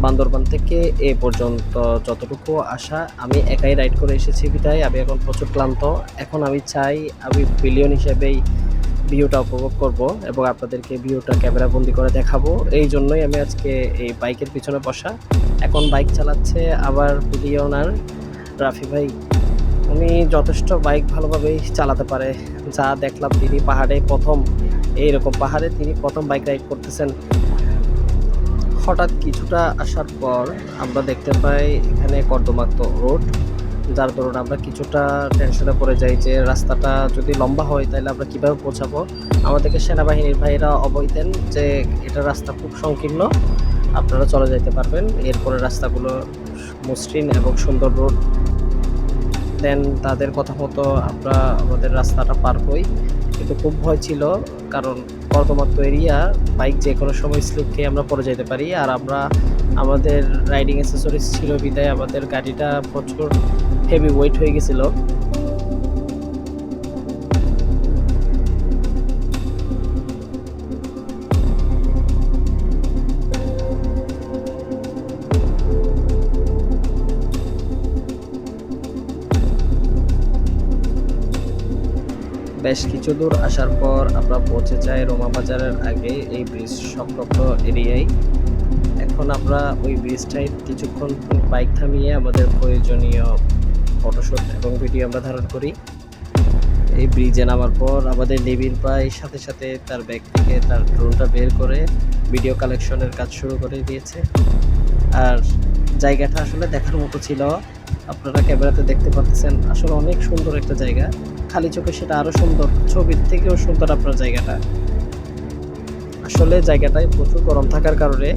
বান্দরবান থেকে এ পর্যন্ত যতটুকু আসা আমি একাই রাইড করে এসেছি বিধায় আমি এখন প্রচুর ক্লান্ত। এখন আমি চাই আমি বিলিয়ন হিসেবেই ভিউটা উপভোগ করব এবং আপনাদেরকে ভিউটা ক্যামেরা বন্দি করে দেখাবো। এই জন্যই আমি আজকে এই বাইকের পিছনে বসা। এখন বাইক চালাচ্ছে আবার বিলিয়নার রাফি ভাই। উনি যথেষ্ট বাইক ভালোভাবেই চালাতে পারে। যা দেখলাম তিনি পাহাড়ে প্রথম, এইরকম পাহাড়ে তিনি প্রথম বাইক রাইড করতেছেন। হঠাৎ কিছুটা আসার পর আমরা দেখতে পাই এখানে কর্দমাক্ত রোড, যার দরুন আমরা কিছুটা টেনশনে পড়ে যাই যে রাস্তাটা যদি লম্বা হয় তাহলে আমরা কীভাবে পৌঁছাবো। আমাদেরকে সেনাবাহিনীর ভাইরা অভয় দেন যে এটা রাস্তা খুব সংকীর্ণ, আপনারা চলে যেতে পারবেন, এরপরে রাস্তাগুলো মসৃণ এবং সুন্দর রোড। দেন তাদের কথা মতো আমরা আমাদের রাস্তাটা পার হই, কিন্তু খুব ভয় ছিল কারণ কর্দমাক্ত এরিয়া, বাইক যে কোনো সময় স্লিপ খেয়ে আমরা পড়ে যেতে পারি। আর আমরা আমাদের রাইডিং অ্যাসেসরিজ ছিল বিদায় আমাদের গাড়িটা প্রচুর হেভি ওয়েট হয়ে গেছিলো। বেশ কিছু দূর আসার পর আমরা পৌঁছে যাই রোমা বাজারের আগে এই ব্রিজ সংলগ্ন এরিয়ায়। এখন আমরা ওই ব্রিজটায় কিছুক্ষণ বাইক থামিয়ে আমাদের প্রয়োজনীয় ফটোশ্যুট এবং ভিডিও আমরা ধারণ করি। এই ব্রিজে নামার পর আমাদের নিবিড় ভাই সাথে সাথে তার ব্যাগ থেকে তার ড্রোনটা বের করে ভিডিও কালেকশনের কাজ শুরু করে দিয়েছে। আর জায়গাটা আসলে দেখার মতো ছিল, আপনারা ক্যামেরাতে দেখতে পাচ্ছেন, আসলে অনেক সুন্দর একটা জায়গা। খালি চোখে সেটা আরো সুন্দর, ছবির থেকেও সুন্দর আপনার জায়গাটা। আসলে জায়গাটায় প্রচুর গরম থাকার কারণে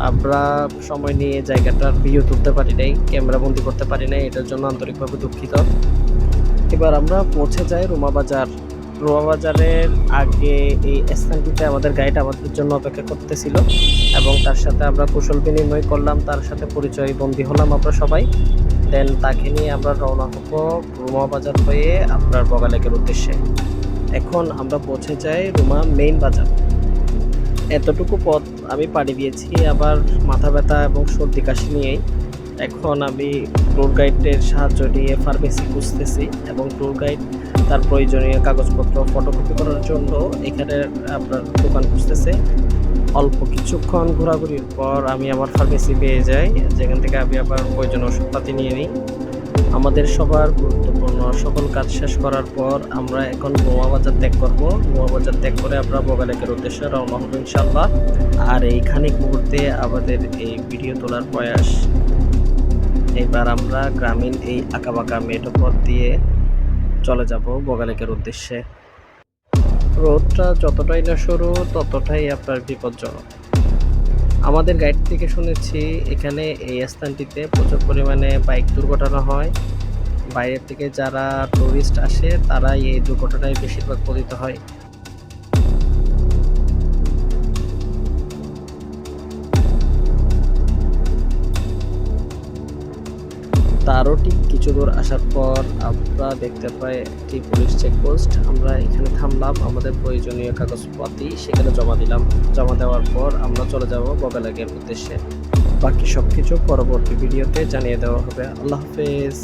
আমরা সময় নিয়ে জায়গাটার ভিউ তুলতে পারি নাই, ক্যামেরা বন্দি করতে পারি নাই, এটার জন্য আন্তরিকভাবে দুঃখিত। এবার আমরা পৌঁছে যাই রোমা বাজার। রোমা বাজারের আগে এই স্থানটিতে আমাদের গাইড আমাদের জন্য অপেক্ষা করতেছিল এবং তার সাথে আমরা কুশল বিনিময় করলাম, তার সাথে পরিচয় বন্দী হলাম আমরা সবাই। দেন তাকে নিয়ে আমরা রওনা হবো রোমা বাজার হয়ে আপনার বগালেকের উদ্দেশ্যে। এখন আমরা পৌঁছে যাই রোমা মেইন বাজার। এতটুকু পথ আমি পাড়ি দিয়েছি আবার মাথা ব্যথা এবং সর্দি কাশি নিয়েই। এখন আমি ট্যুর গাইডের সাহায্য নিয়ে ফার্মেসি খুঁজতেছি এবং ট্যুর গাইড তার প্রয়োজনীয় কাগজপত্র ফটোকপি করার জন্য এখানে আপনার দোকান খুঁজতেছে। অল্প কিছুক্ষণ ঘোরাঘুরির পর আমি আমার ফার্মেসি পেয়ে যাই, যেখান থেকে আমি আবার প্রয়োজনীয় ওষুধপাতি নিয়ে নিই। আমাদের সবার গুরুত্বপূর্ণ সকল কাজ শেষ করার পর আমরা এখন রোমা বাজার ত্যাগ করবো। রোমা বাজার ত্যাগ করে আমরা বগালেকের উদ্দেশ্যে রওনা হবো ইনশাল্লাহ। আর এই খানিক মুহূর্তে আমাদের এই ভিডিও তোলার প্রয়াস। এবার আমরা গ্রামীণ এই আঁকাবাঁকা মেঠো পথ দিয়ে চলে যাব বগালেকের উদ্দেশ্যে। রোডটা যতটাই না সরু ততটাই আপনার বিপজ্জনক। আমাদের গাইড থেকে শুনেছি এখানে এই স্থানটিতে প্রচুর পরিমাণে বাইক দুর্ঘটনা হয়। বাইরের থেকে যারা টুরিস্ট আসে তারাই এই দুর্ঘটনায় বেশিরভাগ পতিত হয়। তারও ঠিক কিছু দূর আসার পর আমরা দেখতে পাই একটি পুলিশ চেকপোস্ট। আমরা এখানে থামলাম, আমাদের প্রয়োজনীয় কাগজপাতি সেখানে জমা দিলাম। জমা দেওয়ার পর আমরা চলে যাব বগালেকের উদ্দেশ্যে। বাকি সব কিছু পরবর্তী ভিডিওতে জানিয়ে দেওয়া হবে। আল্লাহ হাফেজ।